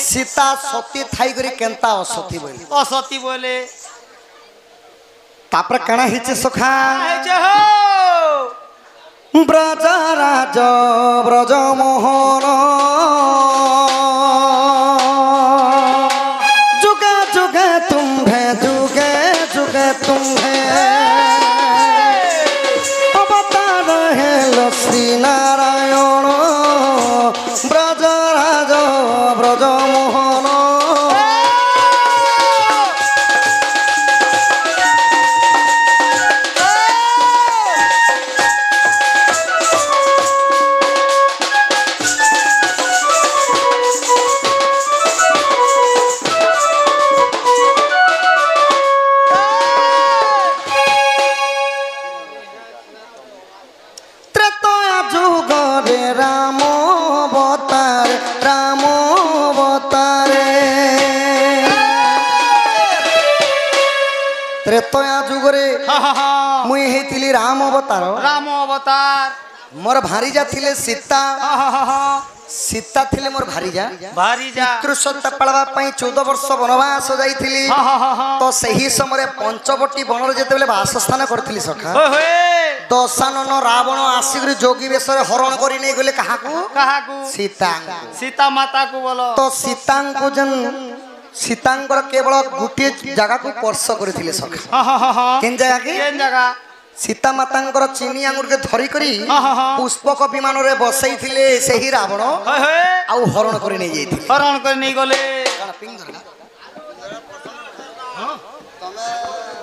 सीता सती Thai curry Kenta असती बोले तापर कणा हिचे सखा ब्रज राज ब्रज मोहन जुगे जुगे तुम्हें जुगे जुगे तुम्हें अवतार है श्री नारायण ब्रज राज ब्रज मोहन त्रेतया जुगरे मुई हेतिली राम अवतार मोर भारीजा थिले सीता सीता थिले मोर भारीजा पितृसत्ता पाळवा पई 14 वर्ष वनवास जाईथिली तो सही समय पंचवटी वन रे जेतेबेले वासस्थान करथिली सखा दशानन रावण आसिगरी जोगी बेसरे हरण करी नै गले काहाकू सीता माता को बोलो तो सीता को जन सीतांकर केवल गोटे जगह को स्पर्श करथिले सखा केन जगह सीता मातांकर चीनी आंगुर के धरी करी पुष्पक विमान रे बसई थिले सेही रावण आउ हरण करी नै जाईथिले हरण करी नै गले पिंग धरला हां तमे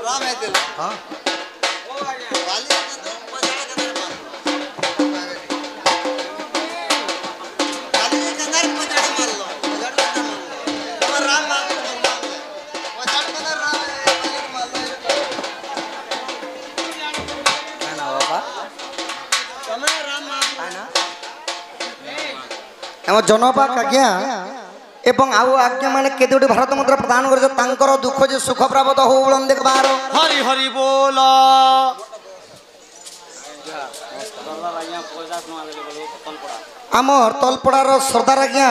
राम है दिल हां ओ वाली जनपा आज्ञा एवं आउ आज्ञा माने केदोटी भारत मुद्रा प्रदान कर तांकर दुख जे सुख प्राप्त हो बोलन देख बार हरि हरि बोल आमर तलपड़ार सरदार आज्ञा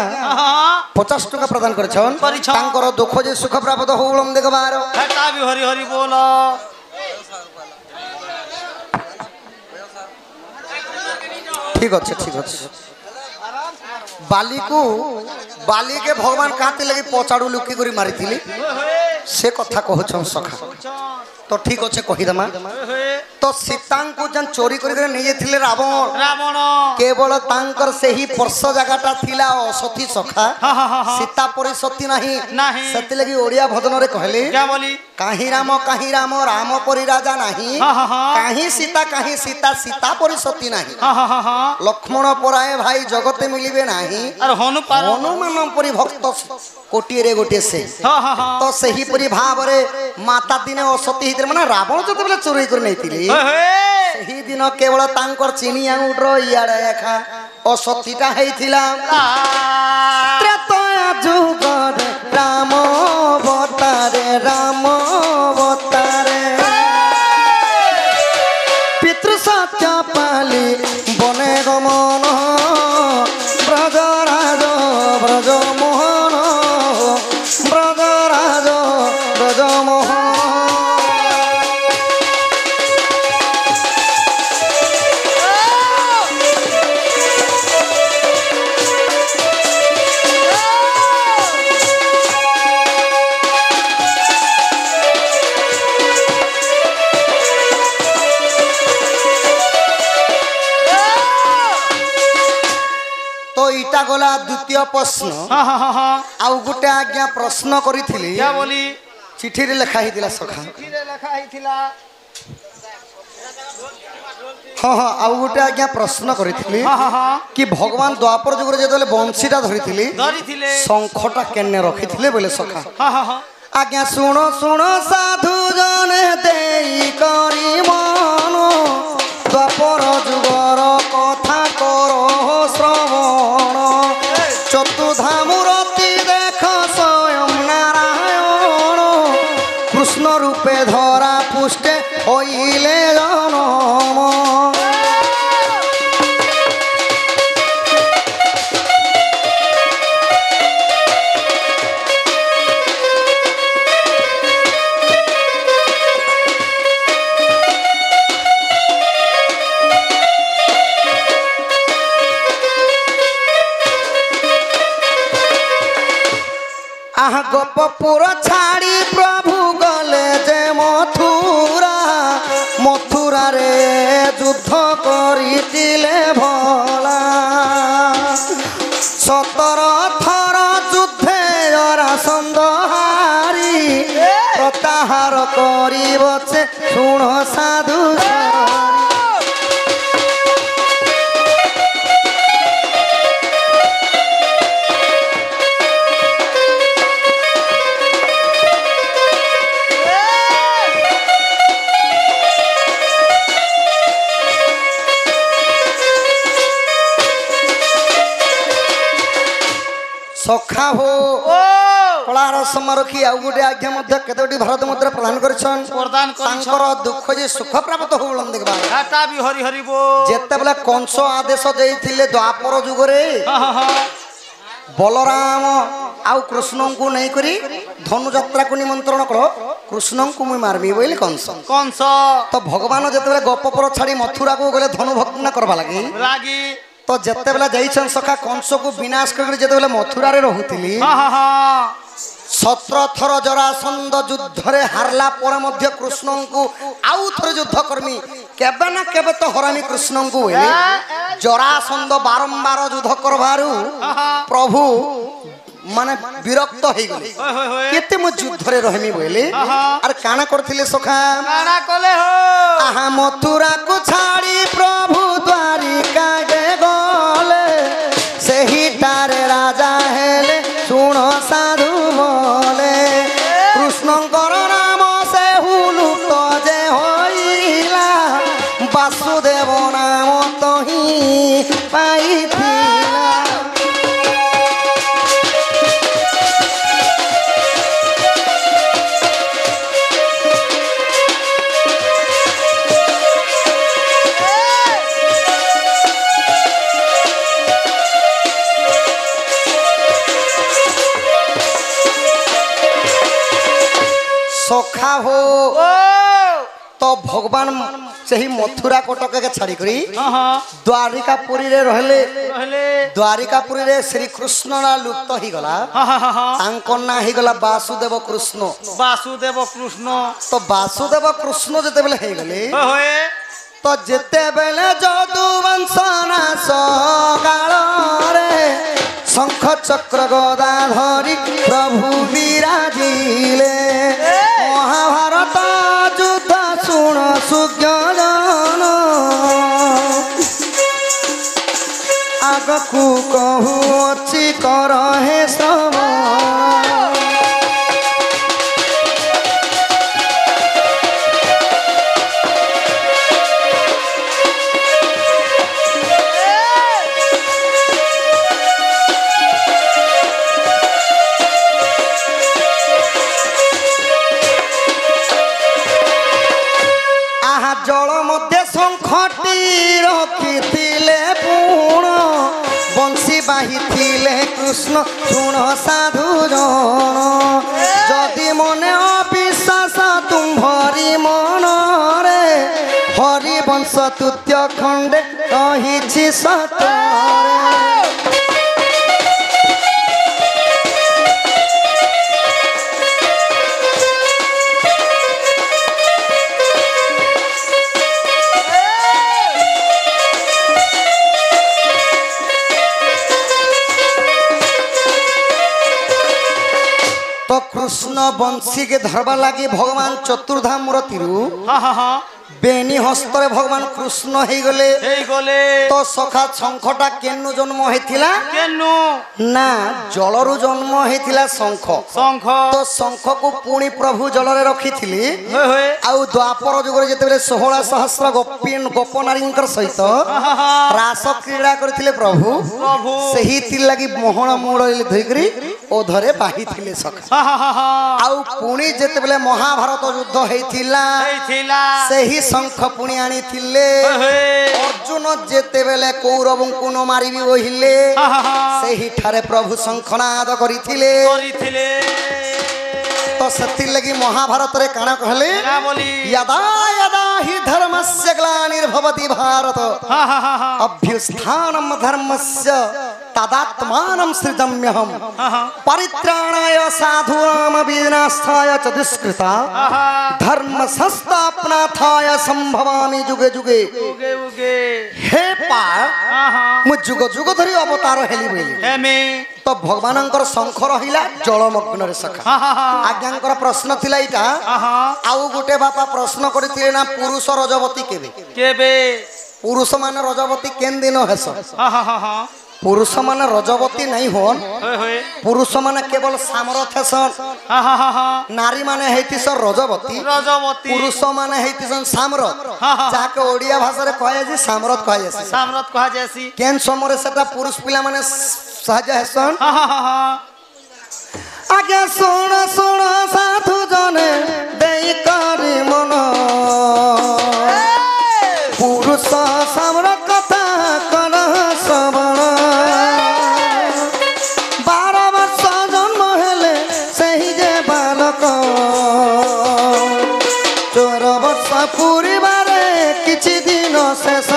50 टका प्रदान करछन तांकर दुख जे सुख प्राप्त हो बोलन देख बार हेटा भी हरि हरि बोल ठीक अच्छे बाली के भगवान कहते लगे पचाड़ू लुकी करी मारी थी से कथा कहछन सखा तो ठीक अच्छे कहीदमा तो सीता को जन चोरी कर नहीं थे रावण केवल तांकर से ही पर्श जगटा थिला असती सखा सीता परी सती नहीं सेति लगी ओडिया भजन रे कहले काहे राम राम परी राजा नहीं काहे सीता सीता परी सती नहीं लक्ष्मण पराए भाई जगते मिलिबे नहीं हनुमान परी भक्त कोटी रे गोटे से तो सही परी भाव रे माता दिने असती माने रावण जो बेले चोरी कर नहीं थिली सही दिन केवल तांकर चीनी आंगुर इयाडे एखा असतीटा हेइथिला त्रेतया जुगर राम अवतारे पितृ सत्य पाली बने गमन ब्रज राज ब्रज मोहन ब्रज राज ब्रज मोहन गला द्वितीय प्रश्न आउ गोटे आज्ञा प्रश्न करी चिठी रे लिखा हितिला सखा हाँ आउ गोटे आज्ञा प्रश्न करी कि भगवान द्वापर जुग रे बंशीटा धरी शंखटा केने रखी बोले सखा आज्ञा शुण साधु जने देई करी मन द्वापर जुगर कथा करो श्रवण चतुर्धा मूर्ति देख स्वयं नारायण कृष्ण रूपे धरा पुष्टे होइले जनम आह गोपपुर छाड़ी प्रभु गले जे मथुरा मथुरा रे युद्ध करितिले भला 17 थर युद्धे जरासंध हारी प्रत्याहार करिबछे सुण साधु सखा हो कलार समारखी आउ गोटे आज्ञा मध्य केतोटी भारत मुद्रा प्रदान करछन तांकर दुख जे सुख प्राप्त होलन देखबा घाटा भी हरि हरि बो जेते बेला कंस आदेश देइथिले द्वापर युग रे बलराम आउ कृष्ण को नहीं करी धनु यात्रा को निमंत्रण करो कृष्ण को मुई मारबी बोले कंस तो भगवान जेते बेला गोपपुर छाड़ी मथुरा को गले धनु भग्न करबा लागी तो जेते बेला जाइछन सखा कंस को विनाश कर जेते बेला मथुरा रे रहुतिली 17 थर जरासंध युद्ध रे हारला पर मध्य कृष्ण को आउ थर युद्ध करमी केबे ना केबे तो हरामी कृष्ण को जरासंध बारंबार युद्ध करबारु प्रभु माने विरक्त हो गले केते मो युद्ध रे रहमी बोले अरे काना करथिले सखा काना कले हो आहा मथुरा को छाड़ी प्रभु द्वारिका गे गले सेही तारे राजा हेले सुण साधु बोले कृष्णकर नाम से हुलुत जे होइला वासुदेव नाम तही पाइथिला सखा हो तो भगवान से ही मथुरा कोटक के छाड़ी करी द्वारिकापुरी रे रहले द्वारिकापुरी रे श्री कृष्ण ना लुप्त ही गला तांको ना ही गला वासुदेव कृष्ण तो वासुदेव कृष्ण जेते बेले हे गले तो जेते बेले जदुवंश नाश काल रे शंख चक्र गदा धरी प्रभु विराजिले महाभारत युद्ध सुण सुज्ञान आगकू कहू अच्छी कर हे श्रवण जल मध्य शंखटी रखिथिले पूर्ण बंशी बाहिथिले कृष्ण सुण साधु जन जदि मने अविश्वास तुम्भरी मन रे हरि वंश तृतीय खंडे कहिछि सतरे तो कृष्ण बंशी के धरबा लगी भगवान चतुर्धा मूर्ति बेनी हस्तरे भगवान कृष्ण हे गले तो सखा शंखटा केनु जन्म हेतिला ना जलरु जन्म हेतिला शंख तो शंख को पुणी प्रभु जल रे रखिथिली आउ द्वापर जुग रे जेते 16 सहस्र गोप नारींकर सहित रास क्रीड़ा करथिले प्रभु सही ति लागि मोहन मूल धइकरी ओधरे बाहिथिले सखा आउ पुणी जेते बेले महाभारत युद्ध हेतिला सही शंख पुणी आनी थिले अर्जुन जेते बेले कौरव को न मारिबी ओहिले सही ठारे प्रभु शंखनाद करिथिले तो सती लगी महाभारत रे काना कहले यदा यदा हि धर्मस्य ग्लानिर्भवति भारत अभ्युत्थानम धर्मस्य तदात्मानं सृजम्यहं परित्राणाय साधूनां विनाशाय च दुष्कृता धर्म संस्थापनार्थाय संभवामि जुगे जुगे उगे उगे हे पार मु जुग जुग धरी अवतार हेली बोली हेमे तो भगवानंकर शंख रहिला जलमग्न रे सखा आज्ञांकर प्रश्न थिला इटा आउ गुटे बापा प्रश्न करथिले ना पुरुष रजवती केबे केबे पुरुष माने रजवती केन दिन हेस हा पुरुष माने रजवती नहीं होन होय होय पुरुष माने केवल सामर्थ हेसन हा नारी माने हेतिस रजवती रजवती पुरुष माने हेतिसन सामर्थ जाके ओडिया भाषा रे कहे जे सामर्थ कहे जे सामरत कहा जैसी केन समरे सेटा पुरुष पिला माने सहज हेसन हा आगे सुन सुन साधु जने देई करी मन पुरुष सामर कथा कन श्रवण 12 वर्ष जन्म हेले सही जे बालक 14 वर्ष पूरीबारे किछि दिन शेष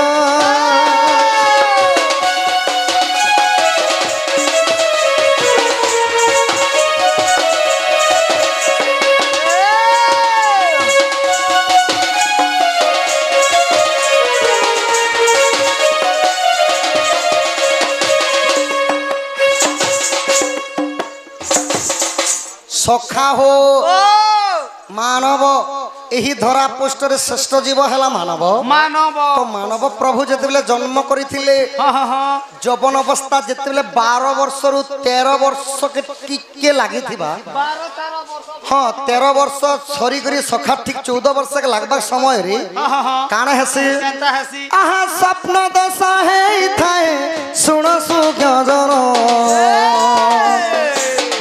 सखा हो मानव यही धरा पृष्ठ रे श्रेष्ठ जीव है मानव मानव तो मानव प्रभु जिते जन्म करथिले जवन अवस्था जिते 12 वर्ष रु 13 वर्ष के टिके लागी थिबा 12-13 वर्ष हाँ 13 वर्ष सरी करी सखा ठीक 14 वर्ष के लगभग समय रे काना हेसी केनता हसी आहा स्वप्न दशा है थाए सुन सुज्ञ जन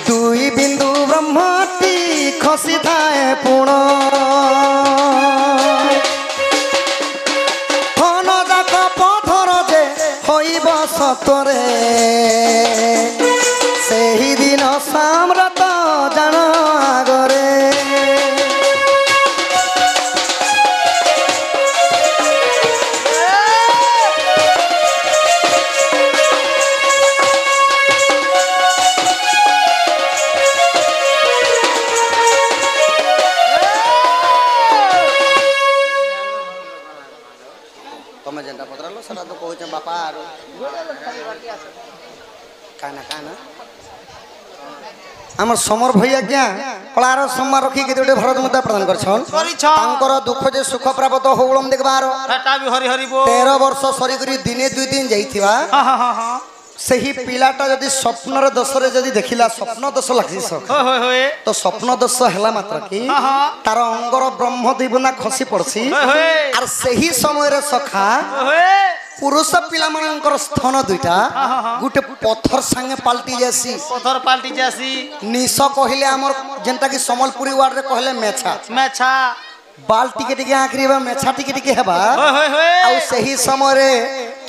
दुई बिंदु ब्रह्मटी खसी थाए पुण धन जाक पथर जे होइब सतरे सेही दिन साम्रत जान आगरे तमे जेंटा पत्रलो सरा तो कहू बापा आरो काना काना हमर समर भैया क्या कलार सम्मान रखी के गोटे भरत मुद्रा प्रदान करछन तांकर दुख जे सुख प्राप्त होउलम देखबार हटा भी हरि हरि बोल 13 वर्ष सरी करी दिने 2 दिन जाइथिबा सही पिलाटा जदि स्वप्न रे दश रे जदि देखिला स्वप्न दश लागसी सख होय होय तो स्वप्न दश हला मात्र की तार अंगर ब्रह्म दिबना खसी पड़सी आर सही समय रे सखा पुरुष पिला मानकर स्थान दुईटा गुटे पत्थर संगे पाल्टी जासी पत्थर पाल्टी जासी निश कहले हमर जेंटा कि सम्बलपुरी वार्ड रे कहले मेछा मेछा बाल टिके टिके आखरीबा मेछा टिके टिके हेबा होय आउ सही समय रे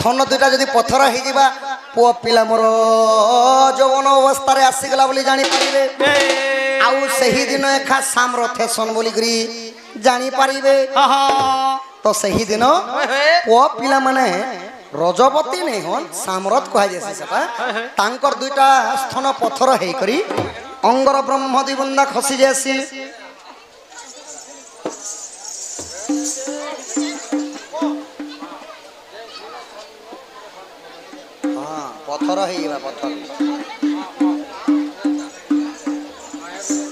थन दुईटा जदि पत्थर हे जिबा पुआ पिला मोर जवन अवस्था रे आसी गला बोली जानी परिबे आउ सही दिन एखा सामर्थ सन बोली करी जानी परिबे तो सही दिन पुआ पिला माने रजवती नहीं होन सामर्थ कहा जैसे सेटा तांकर दुईटा स्थान पत्थर हे करी अंगर ब्रह्म दिबंदा खसी जैसी पत्थर है पत्थर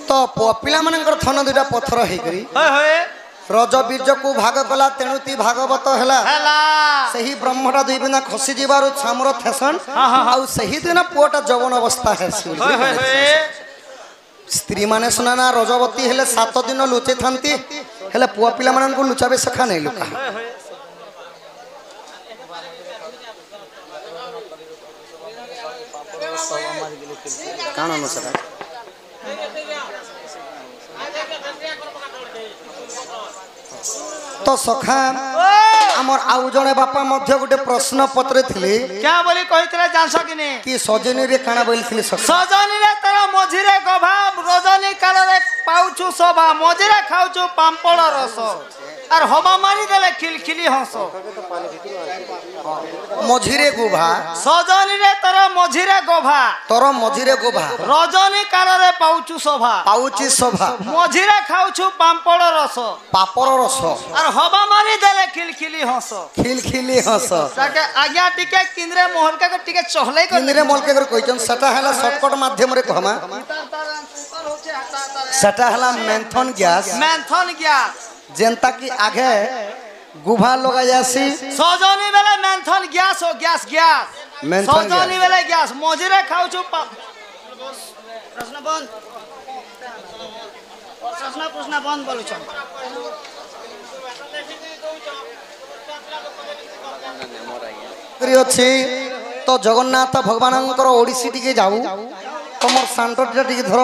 तो पिला मानकर थन दुटा पत्थर है करी रज बीज को भाग कला तेणुती भागवत हैला सही ब्रह्मटा दुई बिना खसी जीवार छामर थेसन आउ सही दिन पुआटा जवन अवस्था है स्त्री माने सुनाना रजवती हेले 7 दिन लुचे थांती हेले पुआ पिला मानन को लुचाबे सखा नहीं लुका कान अनुसार तो सखा আমার আউ জনে বাপা মধ্য গোটে প্রশ্ন পত্রে থিলে क्या बोली कहितले जानस कि नहीं কি সজনী রে কানা বলছিলি সখা सजनी रे तर मझिरे गभा रजनी काल रे पाउछु शोभा मझिरे खाउछु पांपड़ रस और हवा मारी देले खिलखिली हंस মঝিরে গোভা सजनी रे तर मझिरे गभा তোর মঝিরে গোভা रजनी काल रे पाउछु शोभा পাউচি শোভা मझिरे खाउछु पांपड़ रस পাপর রস और हवा मारी देले खिलखिली हंस খিলখিলি হস ताके आज्ञा टिके किंद्रे मोहन का टिके चहले कर ইন্দিরে মলকে করে কইছন সেটা হলা শর্টকট মাধ্যমরে কহমা সেটা হলা মেন্থন গ্যাস मैंथन गया যেনতা কি আগে গুভা লগা যাসি सजनी बेले मैंथन गैस हो गैस गैस मैंथन सजनी गैस। बेले गैस मझिरे खाउछु प्रश्न बंद प्रश्न बंद बोलु छ କରି ଅଛି ତ ଜଗନ୍ନାଥ ଭଗବାନଙ୍କର ଓଡ଼ିଶୀ ଟିକେ ଯାଉ ତମର ସାଣ୍ଟଟା ଟିକେ ଧର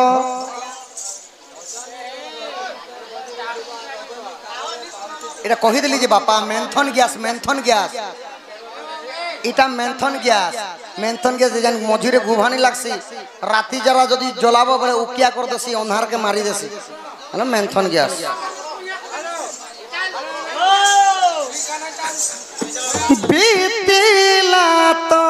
এটা কহিদেলি যে বাপা মেন্থন গ্যাস এটা মেন্থন গ্যাস যেন মঝিরে গুভানি লাগছি রাতি যারা যদি জ্বলাবো বলে উকিয়া করে দেছি অন্ধারকে মারি দেছি মানে মেন্থন গ্যাস বিতিলা তো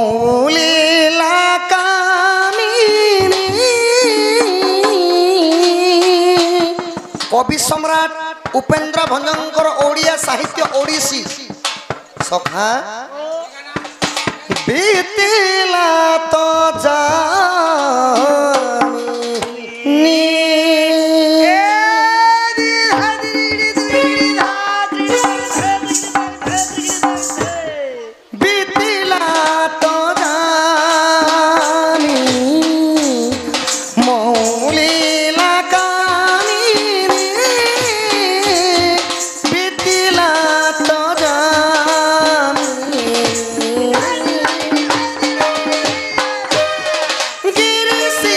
মৌলিলা কামিনী কবি সম্রাট উপেন্দ্র ভঞ্জঙ্কর ওড়িয়া সাহিত্য ওড়িশি সখা বিতিলা তো জানি বিতিলা তো জানি মৌলিলা কামিনী বিতিলা তো জানি গিরিশি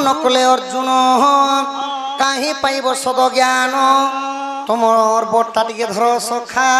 নকলে অর্জুন কাহি পাইব সদ জ্ঞান তোমার বটটা টিকে ধর সখা।